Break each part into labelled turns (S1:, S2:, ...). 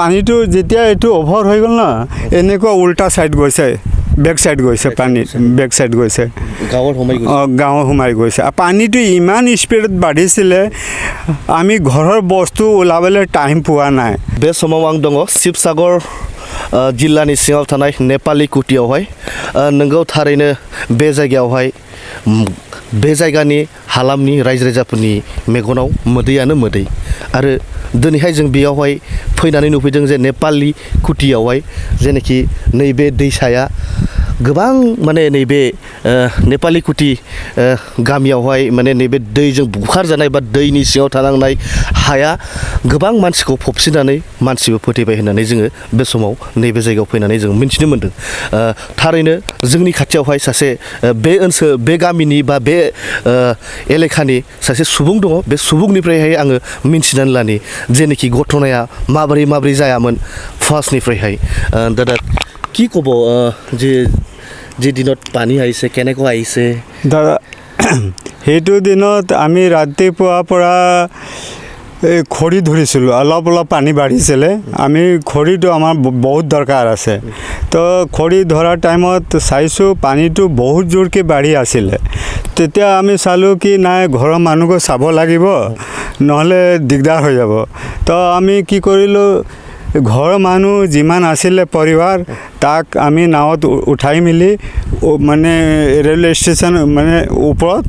S1: পানীটো যেতিয়া এইটো অভাৰ হৈ গ'ল না এনেকুৱা উল্টা সাইড গৈছে বেক সাইড গৈছে পানী বেক সাইড গৈছে গাঁৱত সোমাই গৈছে পানীটো ইমান স্পীডত বাঢ়িছিলে আমি ঘৰৰ বস্তু ওলাবলৈ টাইম পোৱা নাই
S2: बे समाव आं दङ शिबसागर जिल्लानि सिङाव थानाय नेपाली कुटियावहाय नोंगौ थारैनो बे जायगायावहाय बे जायगानि हालामनि रायजो राजाफोरनि मेगनाव मोदैयानो मोदै आरो दिनैहाय जों बेयावहाय फैनानै नुफैदों जे नेपाली कुटियावहाय जेनाखि नैबे दैसाया गोबां माने नैबे नेपाली कुटि गामियावहाय माने नैबे दैजों बुखारजानाय बा दैनि सिङाव थानांनाय हाया गोबां मानसिखौ फबसिननानै मानसिबो फोथैबाय होननानै जोङो बे समाव नैबे जायगायाव फैनानै जों मिन्थिनो मोन्दों थारैनो जोंनि खाथियावहाय सासे बे ओनसोल बे गामिनि बा बे एलेखानि सासे सुबुं दङ बे सुबुंनिफ्रायहाय आङो मिन्थिनानै लानि जेनाखि घटनाया माबोरै जायामोन फार्स्टनिफ्रायहाय दादा কি ক'ব যে দিনত পানী আহিছে কেনেকৈ আহিছে
S1: দাদা সেইটো দিনত আমি ৰাতিপুৱাৰ পৰা খৰি ধৰিছিলোঁ অলপ পানী বাঢ়িছিলে আমি খৰিটো আমাৰ বহুত দৰকাৰ আছে তো খৰি ধৰাৰ টাইমত চাইছোঁ পানীটো বহুত জোৰকৈ বাঢ়ি আছিলে তেতিয়া আমি চালোঁ কি নাই ঘৰৰ মানুহকো চাব লাগিব নহ'লে দিগদাৰ হৈ যাব তো আমি কি কৰিলোঁ ঘৰৰ মানুহ যিমান আছিলে পৰিবাৰ তাক আমি নাৱত উঠাই মেলি মানে ৰেলৱে ষ্টেচন মানে ওপৰত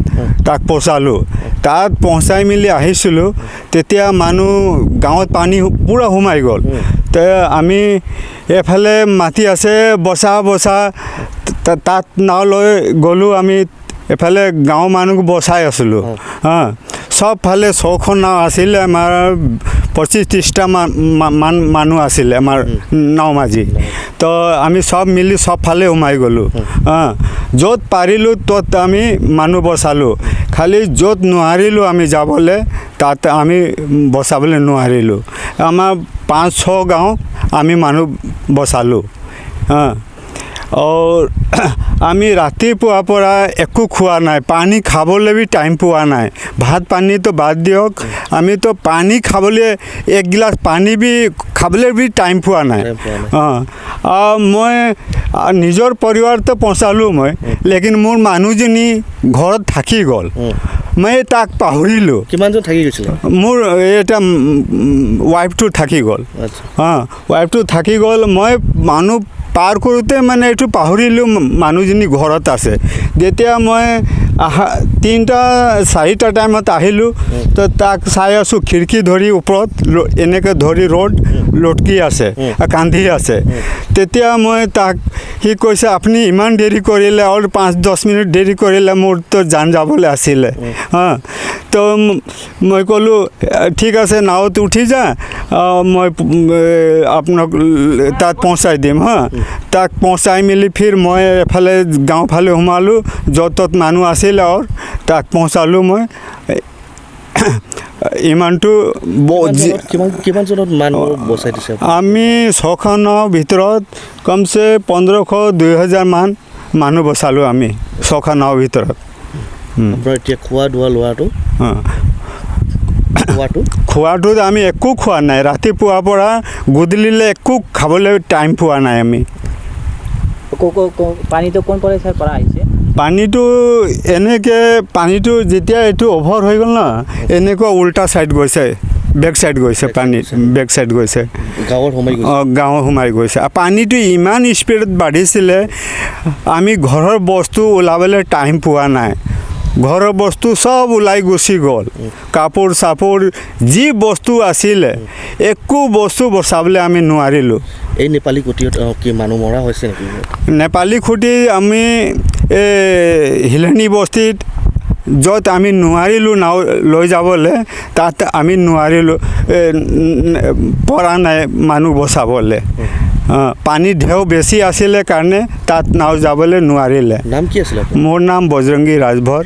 S1: তাক পहुचाলোঁ তাত পहुচাই মেলি আহিছিলোঁ তেতিয়া মানুহ গাঁৱত পানী পূৰা সোমাই গ'ল তো আমি এফালে মাটি আছে বচা তাত নাও লৈ গ'লোঁ আমি এফালে গাঁৱৰ মানুহক বচাই আছিলোঁ সবফালে 6খন নাও আছিলে আমাৰ 25-30টা মানুহ আছিলে আমাৰ নাও মাঝি তো আমি সব মিলি সবফালে সোমাই গ'লোঁ য'ত পাৰিলোঁ ত'ত আমি মানুহ বচালোঁ খালি য'ত নোৱাৰিলোঁ আমি যাবলৈ তাত আমি বচাবলৈ নোৱাৰিলোঁ আমাৰ 5-6 গাঁও আমি মানুহ বচালোঁ और আমি ৰাতিপুৱাৰ পৰা একো খোৱা নাই পানী খাবলৈ বি টাইম পোৱা নাই ভাত পানী তো বাদ দিয়ক আমি তো পানী খাবলৈ এক গিলাচ পানী বি খাবলৈ বি টাইম পোৱা নাই মই নিজৰ পৰিবাৰটো পहुचाলোঁ মই লেকিন মোৰ মানুহজনী ঘৰত থাকি গ'ল মই তাক পাহৰিলোঁ
S2: কিমানজন থাকি গৈছিল
S1: মোৰ এটা ৱাইফটো থাকি গ'ল ৱাইফটো থাকি গ'ল মই মানুহ পাৰ কৰোঁতে মানে এইটো পাহৰিলোঁ মানুহজনী ঘৰত আছে যেতিয়া মই 3-4টা টাইমত আহিলোঁ তো তাক চাই আছোঁ খিৰিকী ধৰি ওপৰত এনেকৈ ধৰি ৰ'দ লটকি আছে কান্ধি আছে তেতিয়া মই তাক সি কৈছে আপুনি ইমান দেৰি কৰিলে আৰু 5-10 মিনিট দেৰি কৰিলে মোৰতো জান যাবলৈ আছিলে তো মই ক'লোঁ ঠিক আছে নাৱত উঠি যা মই আপোনাক তাত পहुচাই দিম তাক পहुচাই মেলি ফিৰ মই এফালে গাঁও ফালে সোমালোঁ য'ত ত'ত মানুহ আছিলে আৰু তাক পहुচালোঁ মই ইমানটো
S2: কিমানজনত মানুহ বচাই দিছে
S1: আমি 6খন নাৱৰ ভিতৰত কমচে 1500-2000 মান মানুহ বচালোঁ আমি 6খন নাৱৰ ভিতৰত
S2: এতিয়া খোৱা দোৱা লোৱাটো
S1: খোৱাটো আমি একো খোৱা নাই ৰাতিপুৱাৰ পৰা গধূলিলৈ একো খাবলৈ টাইম পোৱা নাই আমি
S3: পানীটো কোন পৰিষ্কাৰ কৰা আহিছে
S1: পানীটো এনেকৈ পানীটো যেতিয়া এইটো অভাৰ হৈ গ'ল না এনেকুৱা উল্টা সাইড গৈছে বেক সাইড গৈছে পানী বেক সাইড গৈছে গাঁৱত সোমাই গৈছে পানীটো ইমান স্পীডত বাঢ়িছিলে আমি ঘৰৰ বস্তু ওলাবলৈ টাইম পোৱা নাই ঘৰৰ বস্তু সব ওলাই গুচি গ'ল কাপোৰ চাপোৰ যি বস্তু আছিলে একো বস্তু বচাবলৈ আমি নোৱাৰিলোঁ
S2: এই নেপালী কুটিত কি মানুহ মৰা হৈছে নেকি
S1: নেপালী খুটি আমি হিলনি বস্তিত য'ত আমি নোৱাৰিলোঁ নাও লৈ যাবলৈ তাত আমি নোৱাৰিলোঁ পৰা নাই মানুহ বচাবলৈ পানী ঢেউ বেছি আছিলে কাৰণে তাত নাও যাবলৈ নোৱাৰিলে
S2: নাম কি আছিলে
S1: মোৰ নাম বজৰংগী ৰাজভৰ